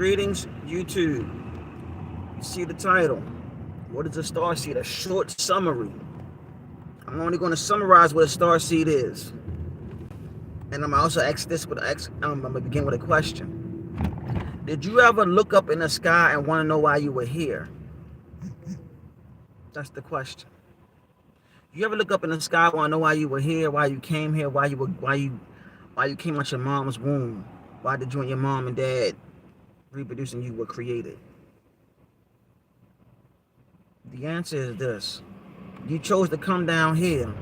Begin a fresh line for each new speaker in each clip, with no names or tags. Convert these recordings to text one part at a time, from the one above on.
Greetings, YouTube. You see the title. What is a starseed? A short summary. I'm only going to summarize what a starseed is. And I'm also ask this with I'm going to begin with a question. Did you ever look up in the sky and want to know why you were here? That's the question. You ever look up in the sky and want to know why you were here, why you came here, why you came out your mom's womb? Why did you and your mom and dad reproducing you were created? The answer is this. You chose to come down here.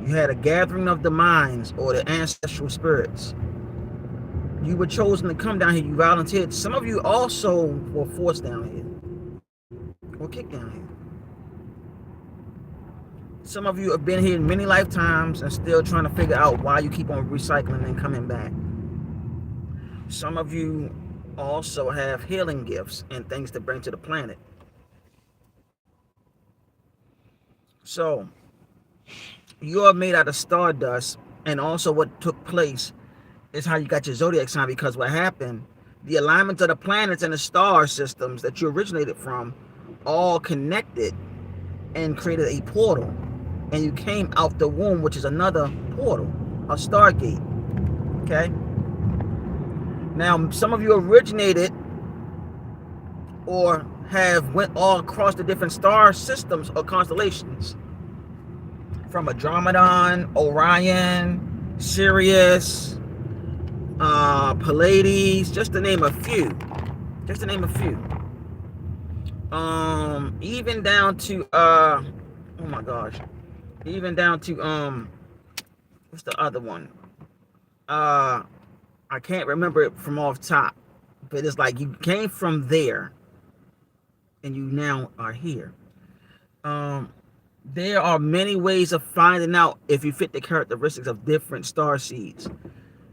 You had a gathering of the minds or the ancestral spirits. You were chosen to come down here. You volunteered. Some of you also were forced down here or kicked down here. Some of you have been here many lifetimes and still trying to figure out why you keep on recycling and coming back. Some of you also have healing gifts and things to bring to the planet. So, you are made out of stardust, and also what took place is how you got your zodiac sign, because what happened, the alignments of the planets and the star systems that you originated from all connected and created a portal, and you came out the womb, which is another portal, a stargate. Okay? Now, some of you originated or have went all across the different star systems or constellations, from Andromeda, Orion, Sirius, Pleiades, just to name a few. Even down to oh my gosh, even down to what's the other one? I can't remember it from off top, but it's like you came from there and you now are here. There are many ways of finding out if you fit the characteristics of different star seeds.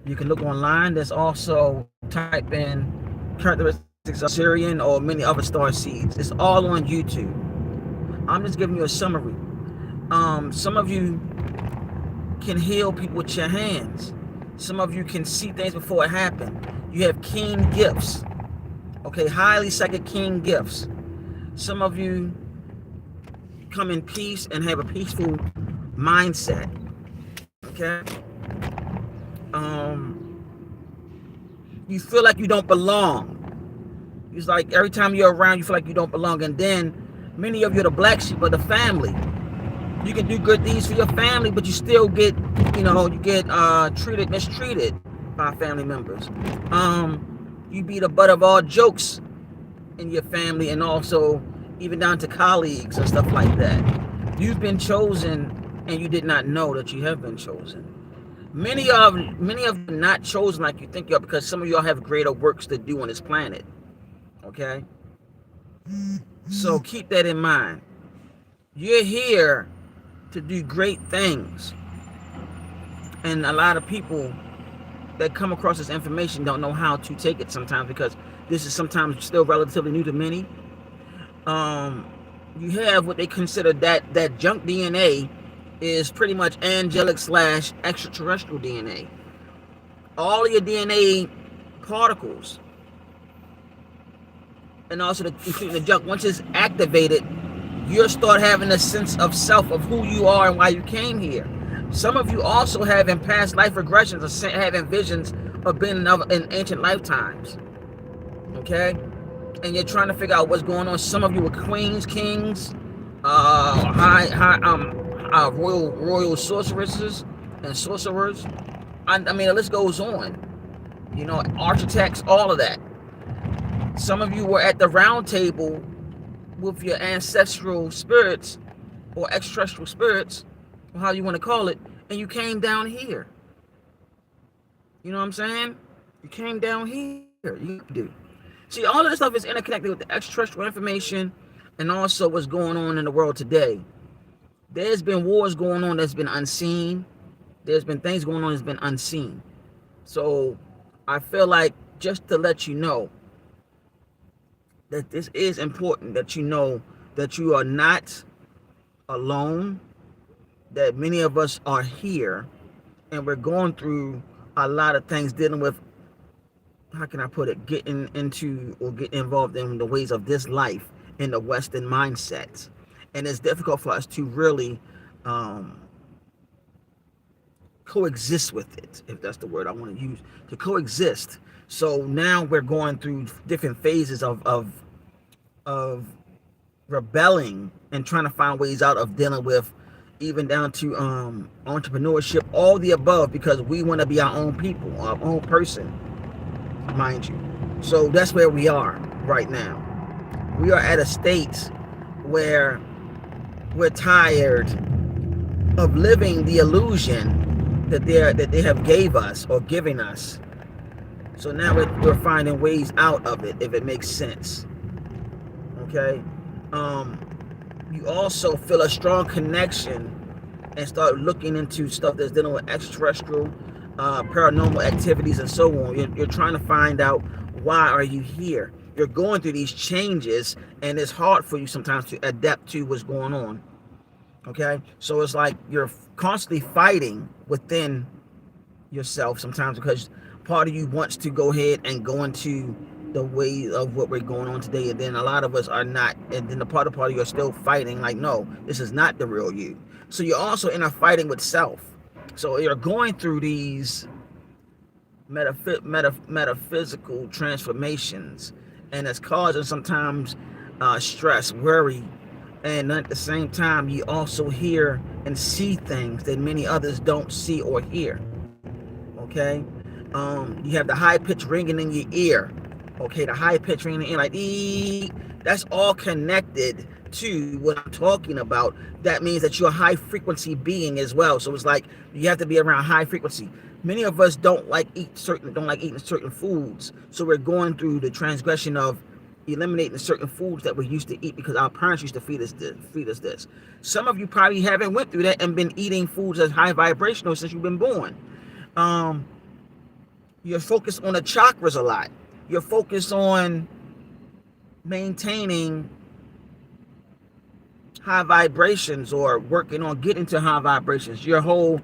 You can look online. There's also type in characteristics of Syrian or many other star seeds. It's all on YouTube. I'm just giving you a summary. Some of you can heal people with your hands. Some of you can see things before it happened. You have keen gifts. Okay, highly psychic keen gifts. Some of you come in peace and have a peaceful mindset. Okay? You feel like you don't belong. It's like every time you're around, you feel like you don't belong. And then many of you are the black sheep of the family. You can do good deeds for your family, but you still get, mistreated by family members. You be the butt of all jokes in your family, and also even down to colleagues and stuff like that. You've been chosen, and you did not know that you have been chosen. Many of you are not chosen like you think you are, because some of y'all have greater works to do on this planet. Okay? So keep that in mind. You're here to do great things. And a lot of people that come across this information don't know how to take it sometimes, because this is sometimes still relatively new to many. You have what they consider that junk DNA is pretty much angelic / extraterrestrial DNA. All of your DNA particles, and also including the junk, once it's activated, you'll start having a sense of self, of who you are and why you came here. Some of you also have in past life regressions or having visions of being in ancient lifetimes. Okay? And you're trying to figure out what's going on. Some of you were queens, kings, royal sorceresses and sorcerers. I mean, the list goes on. Architects, all of that. Some of you were at the round table with your ancestral spirits or extraterrestrial spirits, or how you want to call it, and you came down here. You know what I'm saying? You came down here. You do. See, all of this stuff is interconnected with the extraterrestrial information and also what's going on in the world today. There's been wars going on that's been unseen. There's been things going on that's been unseen. So I feel like just to let you know that this is important, that you know that you are not alone, that many of us are here, and we're going through a lot of things dealing with how can I put it, getting into or getting involved in the ways of this life in the Western mindsets. And it's difficult for us to really um, coexist with it, if that's the word I want to use, to coexist. So now we're going through different phases of rebelling and trying to find ways out of dealing with, even down to entrepreneurship, all the above, because we want to be our own people, our own person, mind you. So that's where we are right now. We are at a state where we're tired of living the illusion that they have gave us or giving us. So now we're finding ways out of it, if it makes sense. Okay. um you also feel a strong connection and start looking into stuff that's dealing with extraterrestrial, paranormal activities and so on. You're trying to find out, why are you here? You're going through these changes, and it's hard for you sometimes to adapt to what's going on. Okay, so it's like you're constantly fighting within yourself sometimes, because part of you wants to go ahead and go into the way of what we're going on today, and then a lot of us are not, and then the part of you are still fighting, like, no, this is not the real you. So you're also in a fighting with self. So you're going through these metaphysical transformations, and it's causing sometimes stress, worry, and at the same time you also hear and see things that many others don't see or hear. Okay. You have the high pitch ringing in your ear. Okay, the high pitch ringing in your ear, like ee, that's all connected to what I'm talking about. That means that you're a high frequency being as well. So it's like you have to be around high frequency. Many of us don't like eating certain foods. So we're going through the transgression of eliminating certain foods that we used to eat because our parents used to feed us this. Some of you probably haven't went through that and been eating foods that's high vibrational since you've been born. um you're focused on the chakras a lot. You're focused on maintaining high vibrations, or working on getting to high vibrations. Your whole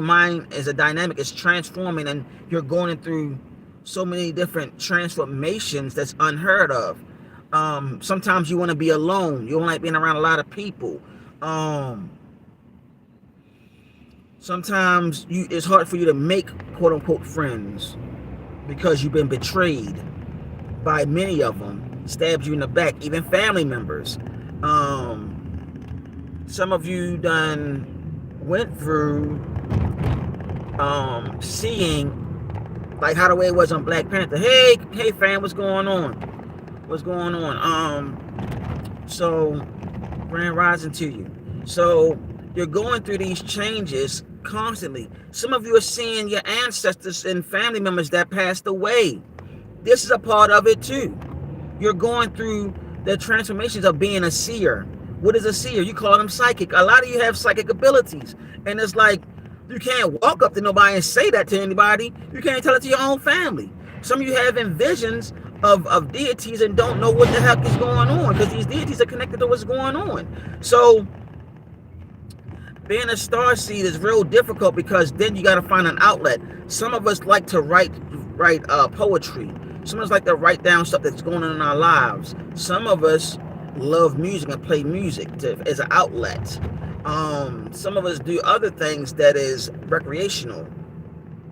mind is a dynamic. It's transforming, and you're going through so many different transformations that's unheard of. Sometimes you want to be alone. You don't like being around a lot of people. Sometimes it's hard for you to make quote unquote friends because you've been betrayed by many of them, stabbed you in the back, even family members. Some of you done went through seeing like how the way it was on Black Panther. Hey fam, what's going on? What's going on? So grand rising to you. So you're going through these changes constantly. Some of you are seeing your ancestors and family members that passed away. This is a part of it too. You're going through the transformations of being a seer. What is a seer? You call them psychic. A lot of you have psychic abilities, and it's like you can't walk up to nobody and say that to anybody. You can't tell it to your own family. Some of you have visions of deities and don't know what the heck is going on, because these deities are connected to what's going on. So being a starseed is real difficult, because then you got to find an outlet. Some of us like to write poetry. Some of us like to write down stuff that's going on in our lives. Some of us love music and play music as an outlet. Some of us do other things that is recreational.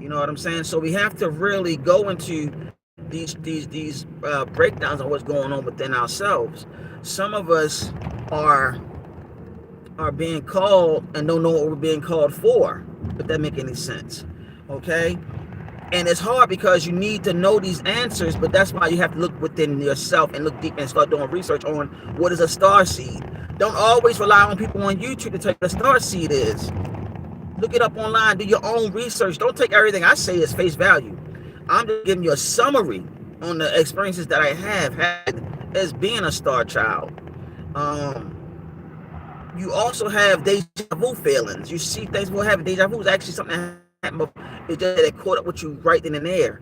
You know what I'm saying? So we have to really go into these breakdowns on what's going on within ourselves. Some of us are being called and don't know what we're being called for, if that make any sense. Okay. And it's hard because you need to know these answers, but that's why you have to look within yourself and look deep and start doing research on what is a starseed. Don't always rely on people on YouTube to tell you what a starseed is. Look it up online, do your own research. Don't take everything I say as face value. I'm just giving you a summary on the experiences that I have had as being a star child. You also have deja vu feelings. You see things will happen. Deja vu is actually something that happened before. It's just that it caught up with you right then and there.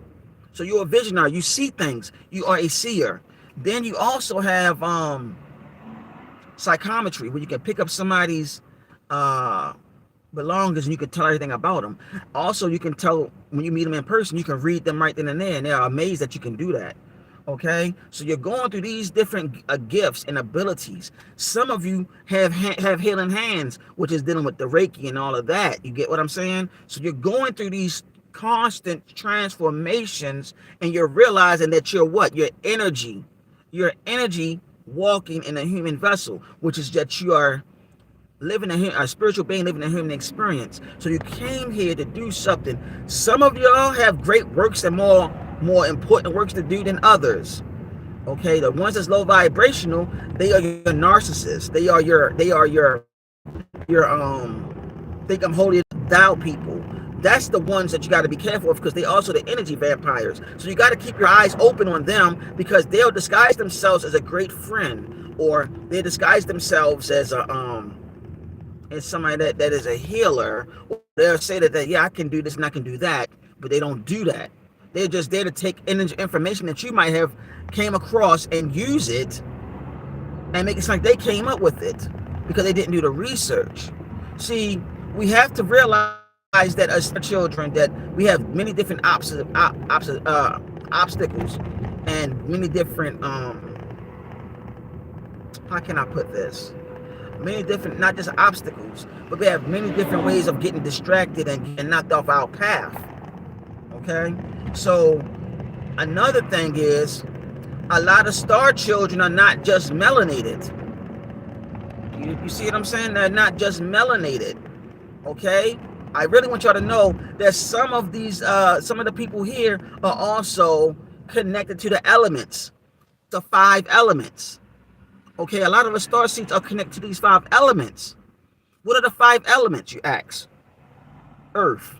So you're a visionary. You see things. You are a seer. Then you also have psychometry, where you can pick up somebody's belongings, and you can tell everything about them. Also, you can tell when you meet them in person, you can read them right then and there, and they are amazed that you can do that. Okay, so you're going through these different gifts and abilities. Some of you have healing hands, which is dealing with the Reiki and all of that. You get what I'm saying? So you're going through these constant transformations, and you're realizing that you're what? Your energy walking in a human vessel, which is that you are living a spiritual being living a human experience. So you came here to do something. Some of y'all have great works and more important works to do than others. Okay, the ones that's low vibrational, they are your narcissists. They are your think I'm holier than thou people. That's the ones that you got to be careful of, because they also the energy vampires. So you got to keep your eyes open on them, because they'll disguise themselves as a great friend, or they disguise themselves as somebody that is a healer. They'll say that yeah, I can do this and I can do that, but they don't do that. They're just there to take information that you might have came across and use it and make it sound like they came up with it because they didn't do the research. See, we have to realize that as children, that we have many different obstacles and many different how can I put this? Many different, not just obstacles, but we have many different ways of getting distracted and getting knocked off our path. Okay, so another thing is, a lot of star children are not just melanated. You see what I'm saying? They're not just melanated. Okay, I really want y'all to know that some of the people here are also connected to the elements, the 5 elements. Okay, a lot of the star seeds are connected to these 5 elements. What are the 5 elements, you ask? Earth,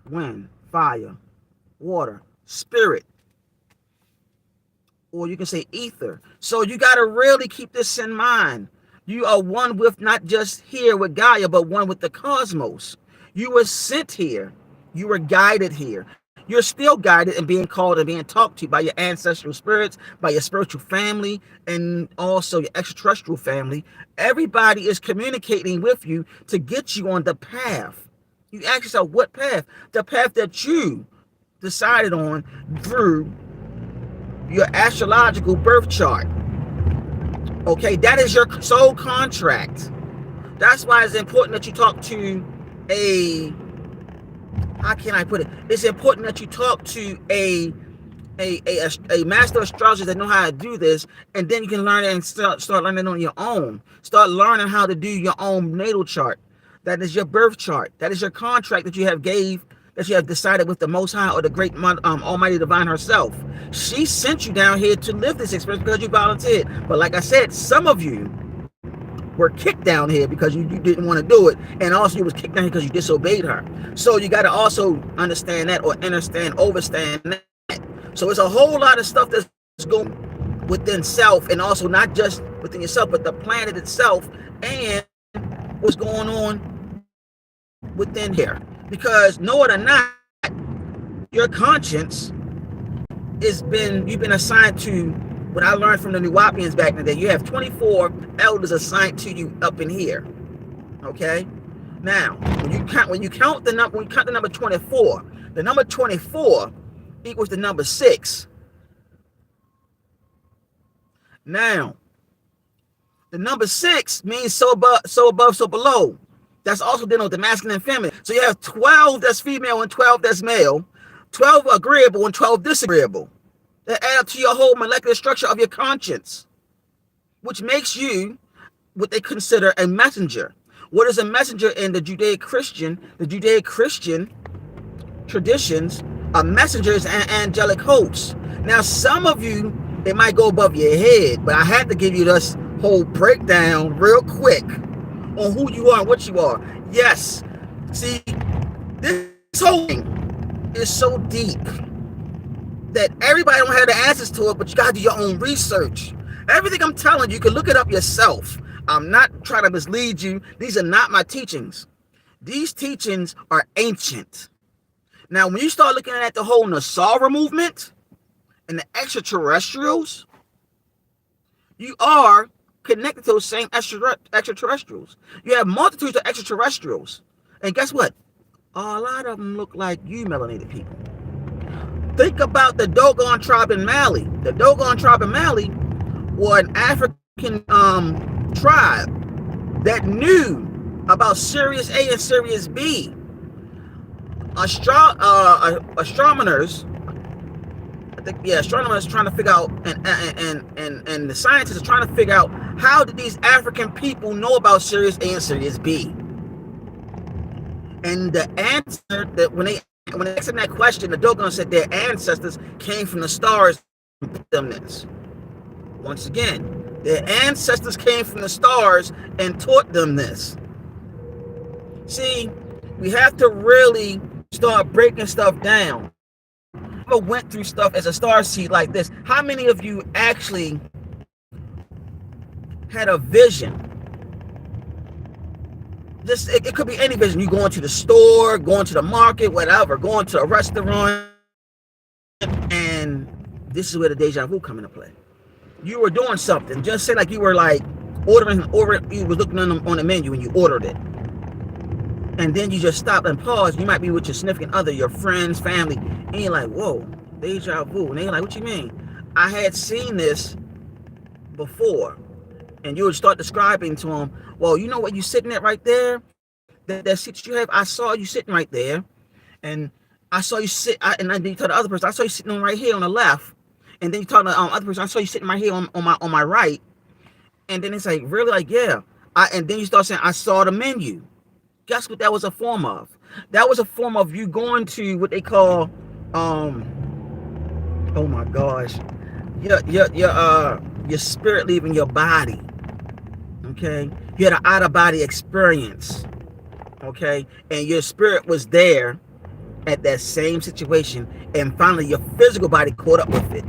wind, fire, water, spirit, or you can say ether. So you got to really keep this in mind. You are one with not just here with Gaia, but one with the cosmos. You were sent here. You were guided here. You're still guided and being called and being talked to by your ancestral spirits, by your spiritual family, and also your extraterrestrial family. Everybody is communicating with you to get you on the path. You ask yourself, what path? The path that you decided on through your astrological birth chart. Okay, that is your soul contract. That's why it's important that you talk to how can I put it? It's important that you talk to a master astrologer that know how to do this, and then you can learn it and start learning on your own. Start learning how to do your own natal chart. That is your birth chart. That is your contract that you have decided with the Most High, or the great Almighty Divine herself. She sent you down here to live this experience because you volunteered. But like I said, some of you were kicked down here because you didn't want to do it, and also you was kicked down here because you disobeyed her. So you got to also understand that, or overstand that. So it's a whole lot of stuff that's going within self, and also not just within yourself, but the planet itself, and what's going on within here. Because know it or not, your conscience you've been assigned to. What I learned from the Nuwapians back in the day, you have 24 elders assigned to you up in here. Okay. Now, when you count the number 24, the number 24 equals the number 6. Now, the number 6 means so above, so below. That's also denoted the masculine and feminine. So you have 12 that's female and 12 that's male, 12 agreeable and 12 disagreeable. That add up to your whole molecular structure of your conscience, which makes you what they consider a messenger. What is a messenger in the Judeo-Christian traditions? A messenger is an angelic host. Now, some of you, it might go above your head, but I had to give you this whole breakdown real quick on who you are and what you are. Yes, see, this whole thing is so deep that everybody don't have the answers to it, but you gotta do your own research. Everything I'm telling you can look it up yourself. I'm not trying to mislead you. These are not my teachings. These teachings are ancient. Now, when you start looking at the whole Nasara movement and the extraterrestrials, you are connected to those same extraterrestrials. You have multitudes of extraterrestrials. And guess what? A lot of them look like you melanated people. Think about the Dogon tribe in Mali. The Dogon tribe in Mali were an African tribe that knew about Sirius A and Sirius B. Astronomers, I think, yeah, astronomers trying to figure out, and the scientists are trying to figure out how did these African people know about Sirius A and Sirius B. And the answer that when they asked them that question, the Dogon said their ancestors came from the stars and taught them this. Once again, their ancestors came from the stars and taught them this. See, we have to really start breaking stuff down. I never went through stuff as a star seed like this. How many of you actually had a vision? Just it could be any vision. You going to the store, going to the market, whatever, going to a restaurant, and this is where the deja vu come into play. You were doing something. Just say like you were like ordering, you was looking on the menu and you ordered it. And then you just stop and pause. You might be with your significant other, your friends, family, and you're like, whoa, deja vu. And they're like, what you mean? I had seen this before. And you would start describing to them, well, you know what, you sitting at right there? That seat you have, I saw you sitting right there. And I saw you sit, and then you tell the other person, I saw you sitting on right here on the left. And then you tell the other person, I saw you sitting right here on my right. And then it's like, really? Like, yeah. And then you start saying, I saw the menu. Guess what that was a form of? That was a form of you going to what they call, oh my gosh, your spirit leaving your body. Okay, you had an out of body experience. Okay, and your spirit was there at that same situation, and finally your physical body caught up with it.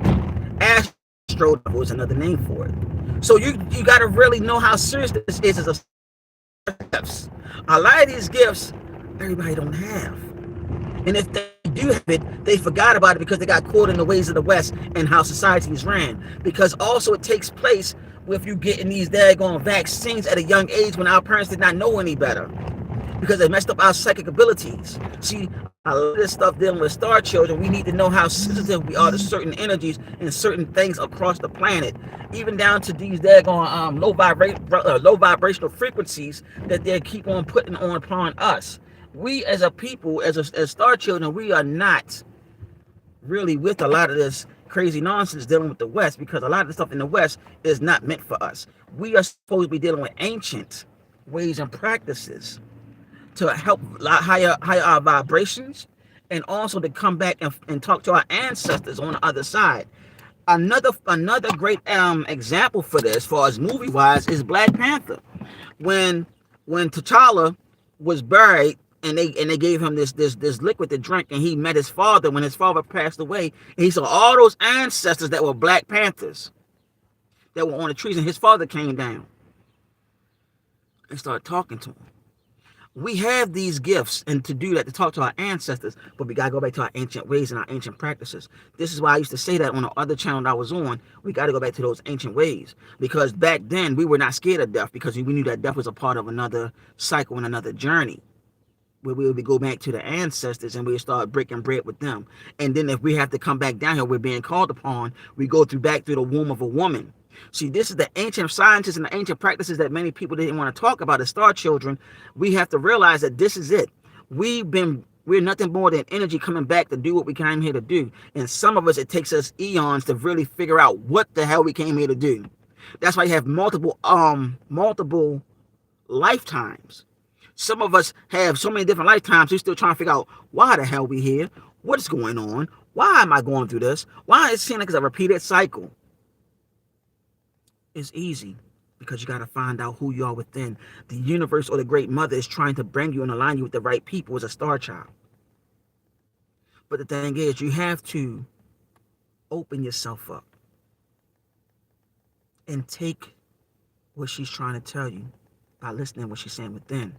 Astro was another name for it. So you got to really know how serious this is as a gifts. A lot of these gifts everybody don't have, and if they do have it, they forgot about it because they got caught in the ways of the West and how societies ran. Because also it takes place with you getting these daggone vaccines at a young age when our parents did not know any better, because they messed up our psychic abilities. See, a lot of this stuff dealing with star children, we need to know how sensitive we are to certain energies and certain things across the planet, even down to these daggone low vibrational frequencies that they keep on putting on upon us. We as a people, as star children, we are not really with a lot of this crazy nonsense dealing with the West, because a lot of the stuff in the West is not meant for us. We are supposed to be dealing with ancient ways and practices to help higher our vibrations, and also to come back and talk to our ancestors on the other side. Another great example for this, as far as movie wise, is Black Panther. When T'Challa was buried, and they gave him this liquid to drink, and he met his father when his father passed away, and he saw all those ancestors that were Black Panthers that were on the trees, and his father came down and started talking to him. We have these gifts, and to do that, to talk to our ancestors, but we got to go back to our ancient ways and our ancient practices. This is why I used to say that on the other channel that I was on. We got to go back to those ancient ways, because back then we were not scared of death, because we knew that death was a part of another cycle and another journey, where we would go back to the ancestors and we would start breaking bread with them. And then if we have to come back down here, we're being called upon, we go back through the womb of a woman. See, this is the ancient sciences and the ancient practices that many people didn't want to talk about as star children. We have to realize that this is it. We're nothing more than energy coming back to do what we came here to do. And some of us, it takes us eons to really figure out what the hell we came here to do. That's why you have multiple lifetimes. Some of us have so many different lifetimes, we're still trying to figure out why the hell we here, what's going on, why am I going through this, why it seems like it's a repeated cycle. It's easy, because you got to find out who you are within. The universe or the great mother is trying to bring you and align you with the right people as a star child. But the thing is, you have to open yourself up and take what she's trying to tell you by listening to what she's saying within.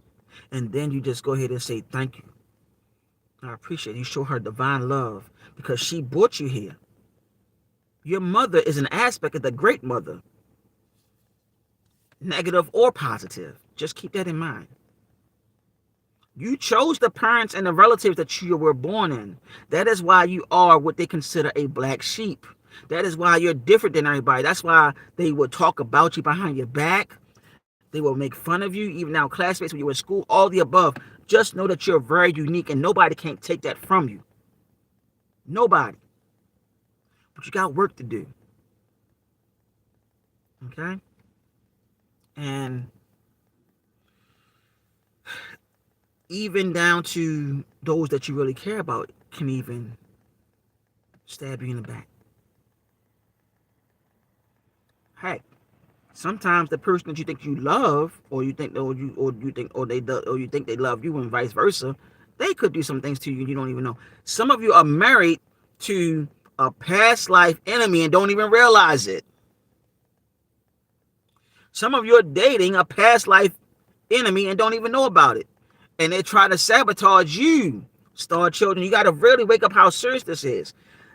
And then you just go ahead and say, thank you. I appreciate it. You show her divine love, because she brought you here. Your mother is an aspect of the great mother. Negative or positive. Just keep that in mind. You chose the parents and the relatives that you were born in. That is why you are what they consider a black sheep. That is why you're different than everybody. That's why they will talk about you behind your back. They will make fun of you, even now classmates when you were in school, all the above. Just know that you're very unique and nobody can't take that from you. Nobody. But you got work to do. Okay? And even down to those that you really care about can even stab you in the back. Heck, sometimes the person that you think you love, or you think, or you think they love you, and vice versa, they could do some things to you and you don't even know. Some of you are married to a past life enemy and don't even realize it. Some of you are dating a past life enemy and don't even know about it. And they try to sabotage you, star children. You got to really wake up how serious this is.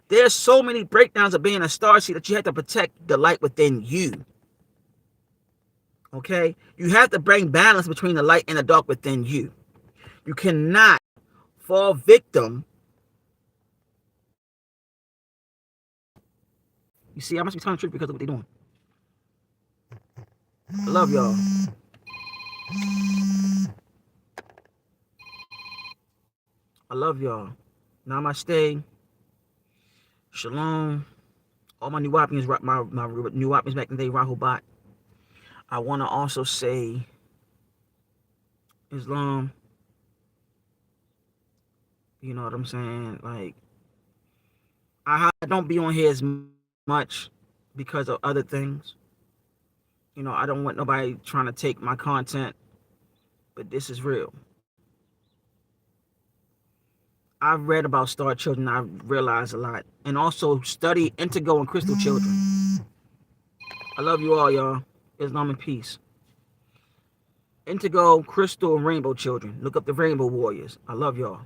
There's so many breakdowns of being a starseed that you have to protect the light within you. Okay? You have to bring balance between the light and the dark within you. You cannot fall victim. You see, I must be telling the truth because of what they're doing. I love y'all. I love y'all. Namaste. Shalom. All my new Wapians, my new Wapians back in the day, Rahubat. I want to also say Islam. You know what I'm saying? Like, I don't be on here as much because of other things. You know, I don't want nobody trying to take my content, but this is real. I've read about star children. I've realized a lot. And also study indigo and crystal children. I love you all, y'all. Islam and peace. Indigo, crystal, and rainbow children. Look up the rainbow warriors. I love y'all.